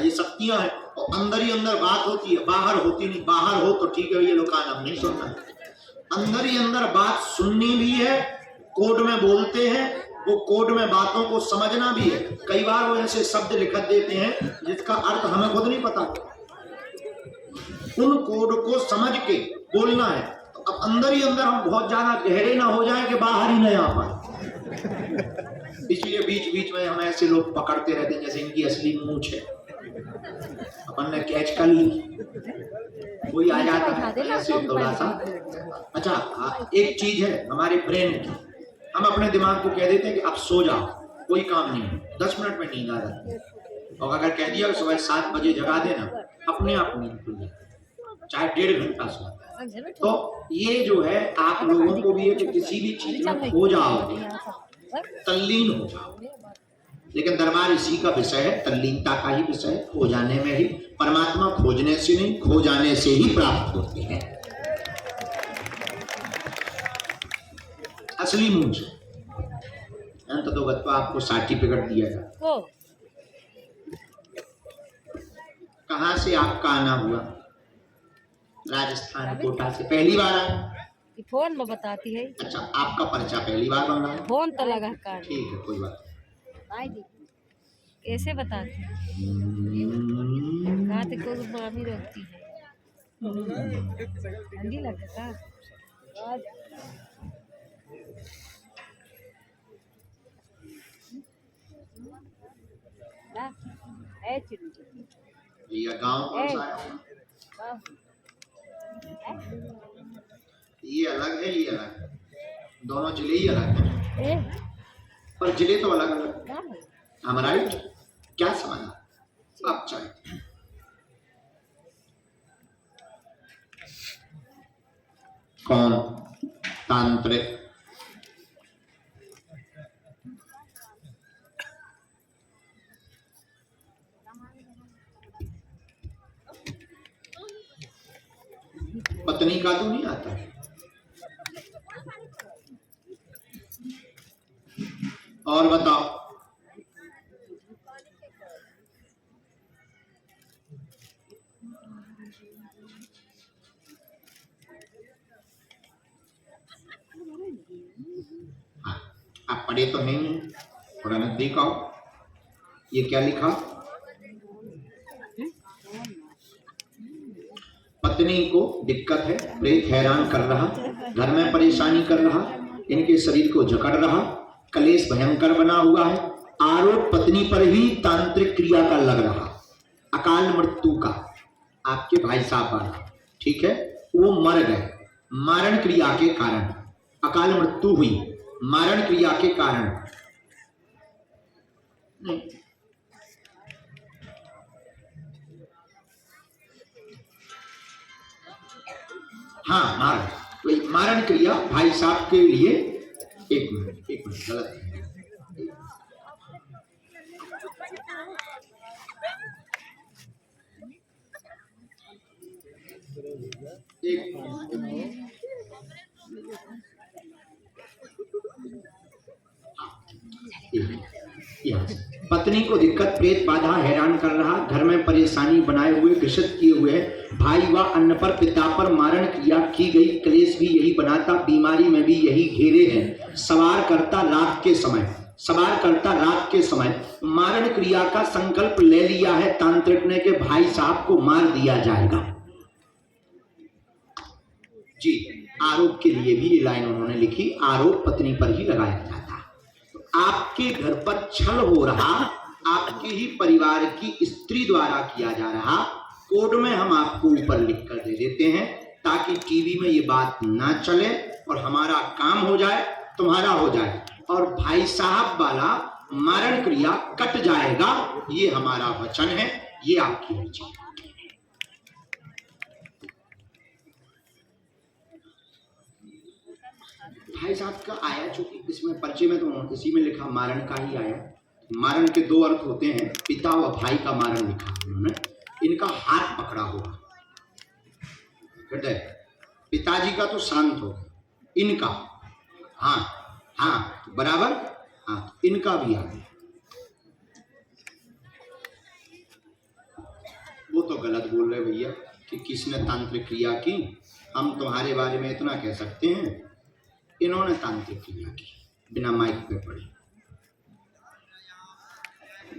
ये शक्तियां हैं और अंदर ही अंदर बात होती है, बाहर होती नहीं। बाहर हो तो ठीक है, ये लोग कान हम नहीं सुनना, अंदर ही अंदर बात सुननी भी है। कोड में बोलते हैं, वो कोड में बातों को समझना भी है। कई बार वो ऐसे शब्द लिख देते हैं जिसका अर्थ हमें खुद नहीं पता, उन कोड को समझ के बोलना है। तो अब अंदर ही अंदर हम बहुत ज्यादा गहरे ना हो जाए कि बाहर ही नहीं आ पाए, इसलिए बीच बीच में हम ऐसे लोग पकड़ते रहते हैं जैसे इनकी असली मूंछ है, अपन ने कैच कर ली, कोई आ जाता है ऐसे थोड़ा सा। अच्छा, एक चीज है हमारे ब्रेन की, हम अपने दिमाग को कह देते हैं कि अब सो जाओ, कोई काम नहीं है, 10 मिनट में नींद आ जाती है। और अगर कह दिया सुबह 7 बजे जगा देना, अपने आप नींद खुल जाती है, चाहे 1.5 घंटा सोता है। तो ये जो है आप लोगों को भी है कि किसी भी चीज में खो जाओ, तल्लीन हो जाओ, लेकिन दरबार इसी का विषय है, तल्लीनता का ही विषय है। खो जाने में ही परमात्मा, खोजने से नहीं, खो जाने से ही प्राप्त होते हैं। असली मूंछ अंत तो गत्वा आपको सर्टिफिकेट दिया जाता। कहां से आपका आना हुआ? राजस्थान कोटा से पहली बार आया? फोन में बताती है। अच्छा, आपका पर्चा पहली बार बन रहा है? फोन तो लगा कर, ठीक है, कोई बात नहीं। कैसे बताती कहाँ तक को मामी रोकती है, ठंडी लगता है। ये गांव कौन सा है? ये अलग है, ये अलग है, दोनों जिले ही अलग है, पर जिले तो अलग अलग। हमारा क्या समझना आप चाहे? कौन तांत्रिक? पत्नी का तो नहीं आता है, और बताओ। हाँ, आप पढ़े तो नहीं, थोड़ा नजदीक आओ। ये क्या लिखा? पत्नी को दिक्कत है, प्रेत हैरान कर रहा, घर में परेशानी कर रहा, इनके शरीर को जकड़ रहा, कलेश भयंकर बना हुआ है, आरोप पत्नी पर ही तांत्रिक क्रिया का लग रहा, अकाल मृत्यु का। आपके भाई साहब वाला, ठीक है, वो मर गए मारण क्रिया के कारण, अकाल मृत्यु हुई मारण क्रिया के कारण। नहीं, हाँ, मारण, मारण क्रिया भाई साहब के लिए। एक मिनट गलत है। पत्नी को दिक्कत, प्रेत बाधा हैरान कर रहा, घर में परेशानी बनाए हुए, घृषित किए हुए, भाई व अन्न पर पिता पर मारण क्रिया की गई, क्लेश भी यही बनाता, बीमारी में भी यही घेरे हैं, सवार करता रात के समय मारण क्रिया का संकल्प ले लिया है तांत्रिक ने कि भाई साहब को मार दिया जाएगा। जी, आरोप के लिए भी ये लाइन उन्होंने लिखी, आरोप पत्नी पर ही लगाया जाता। आपके घर पर छल हो रहा, आपके ही परिवार की स्त्री द्वारा किया जा रहा, कोड में हम आपको ऊपर लिख कर दे देते हैं ताकि टीवी में ये बात ना चले और हमारा काम हो जाए, तुम्हारा हो जाए, और भाई साहब वाला मारण क्रिया कट जाएगा। ये हमारा वचन है, ये आपकी अर्जी है। भाई साहब का आया, चूंकि इसमें पर्चे में तो इसी में लिखा मारण का ही आया। मारण के दो अर्थ होते हैं, पिता व भाई का मारण लिखा उन्होंने। इनका हाथ पकड़ा हुआ हृदय, पिताजी का तो शांत हो, इनका हाँ बराबर, हाँ इनका भी आ गया। तो गलत बोल रहे भैया कि किसने तांत्रिक क्रिया की। हम तुम्हारे बारे में इतना कह सकते हैं, इन्होंने तांत्रिक क्रिया की बिना माइक पे पढ़ी।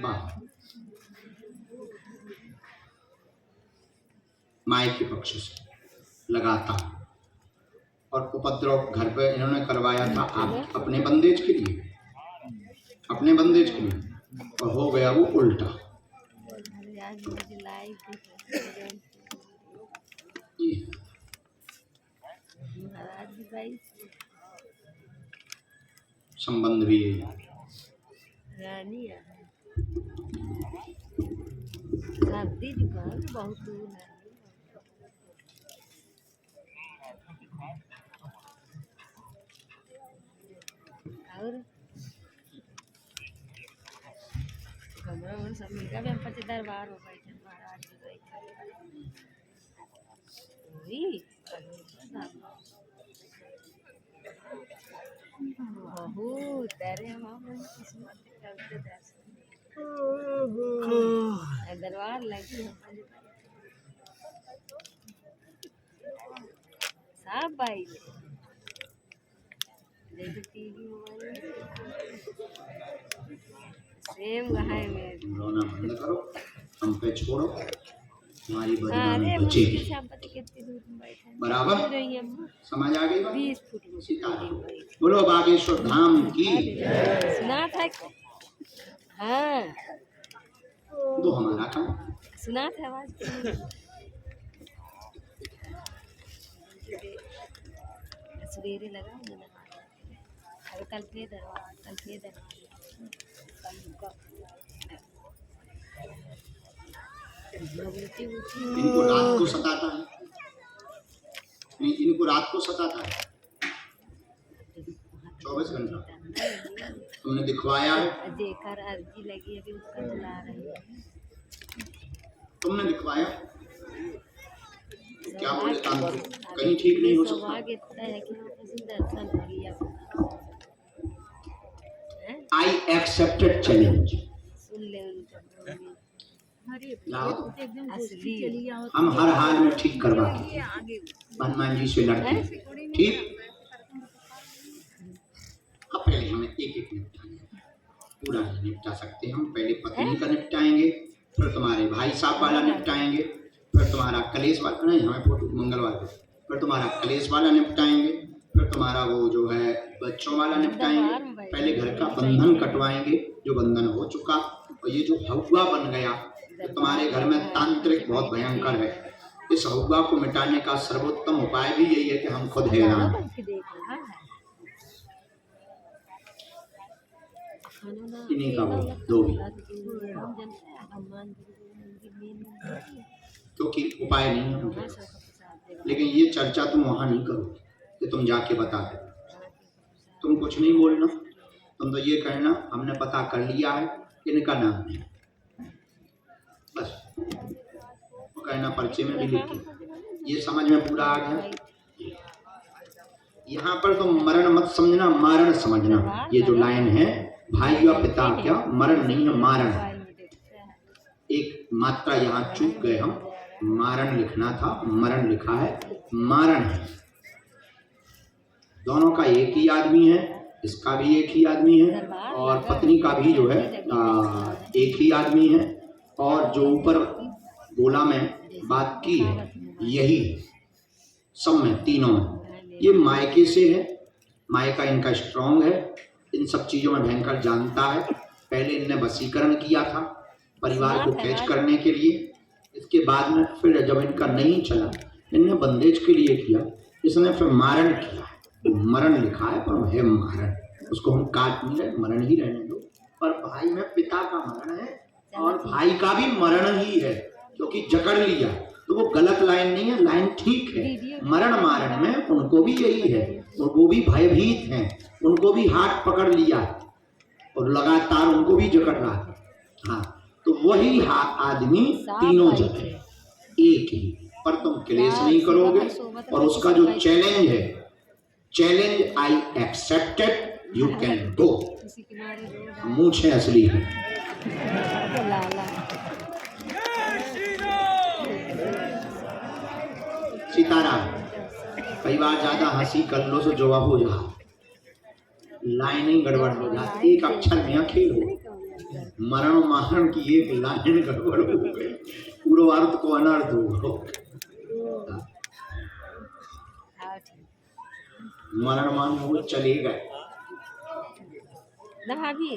वाह, माइक के पक्ष से लगातार, और उपद्रव घर पे इन्होंने करवाया था आप अपने बंदेज के लिए, अपने बंदेज के लिए, और हो गया वो उल्टा। संबंध भी है रानी सर्दी जुकाम बहुत दूर है। और कमरा में सब मिलकर भी हम पति दरबार हो गए थे महाराज जी गए वही बहुत तेरे हम किस्मत करते दर्शन दरबार लगी सब भाई जैसे टीवी मोबाइल सेम है मेरे। रोना बंद करो, हम पे छोड़ो, हमारी बदनामी बचेगी। बराबर समझ आ गई? 20 फुट बोलो बागेश्वर धाम की। सुना था? हाँ तो हमारा काम सुना था आवाज। सवेरे लगा कल फिर दरबार इनको रात को सताता है, नहीं इनको रात को सताता है 24 घंटा। तुमने दिखवाया है, देखकर अर्जी लगी अभी उसका बुला रही है। तुमने दिखवाया तो क्या बोले तांत्रिक कहीं ठीक नहीं हो सकता। I accepted challenge. हम हर हाल में ठीक करवाते, हनुमान जी से लड़ते, ठीक। अब पहले हमें एक एक निपटाएंगे, पूरा नहीं निपटा सकते हम। पहले पत्नी का निपटाएंगे, फिर तुम्हारे भाई साहब वाला निपटाएंगे, फिर तुम्हारा कलेश वाला, नहीं हमें फोटो मंगलवार को, फिर तुम्हारा कलेश वाला निपटाएंगे, फिर तुम्हारा वो जो है बच्चों वाला निपटाएंगे। पहले घर का बंधन कटवाएंगे जो बंधन हो चुका, और ये जो हवा बन गया तो तुम्हारे घर में तांत्रिक बहुत भयंकर है। इस हवा को मिटाने का सर्वोत्तम उपाय भी यही है कि हम खुद हैरान। इन्हीं का वो दो भी, क्योंकि उपाय नहीं है। लेकिन ये चर्चा तुम वहां नहीं करो कि तुम जाके बता दो, तुम कुछ नहीं बोलना, तुम तो ये कहना हमने पता कर लिया है, इनका नाम है, बस वो कहना पर्चे में भी लिखी। ये समझ में पूरा आ गया। यहाँ पर तो मरण मत समझना, मारण समझना। ये जो लाइन है भाई या पिता, क्या मरण नहीं है, मारण। एक मात्रा यहाँ चूक गए हम, मारण लिखना था, मरण लिखा है, मारण है। दोनों का एक ही आदमी है, इसका भी एक ही आदमी है, और पत्नी का भी जो है एक ही आदमी है, और जो ऊपर गोला में बात की है यही सब में, तीनों में। ये मायके से है, मायका इनका स्ट्रांग है, इन सब चीज़ों में भयंकर जानता है। पहले इनने वशीकरण किया था परिवार को कैच करने के लिए, इसके बाद में फिर जब इनका नहीं चला, इनने बंदेज के लिए किया, इसने फिर मारण किया। मरण लिखा है पर है मारण, उसको हम काट नहीं रहे, मरण ही रहने दो। पर भाई में पिता का मरण है और भाई का भी मरण ही है, क्योंकि जकड़ लिया। तो वो गलत लाइन नहीं है, लाइन ठीक है। मरण मारण में उनको भी यही है, और वो भी भयभीत हैं, उनको भी हाथ पकड़ लिया और लगातार उनको भी जकड़ रहा है। हाँ, तो वही आदमी तीनों जगह एक ही, पर तुम क्लेश नहीं करोगे। और उसका जो चैलेंज है, challenge I accepted, you can go. मूंछें असली है। सीताराम। कई बार ज्यादा हंसी कर लो तो जवाब हो जा, लाइन ही गड़बड़ हो जाती, एक अक्षर में खेल हो, मरण मारण की एक लाइन गड़बड़ हो गई, पूर्वार्थ को अनर्थ हो। हाँ ठीक मरण मान वो चले गए। ना भाभी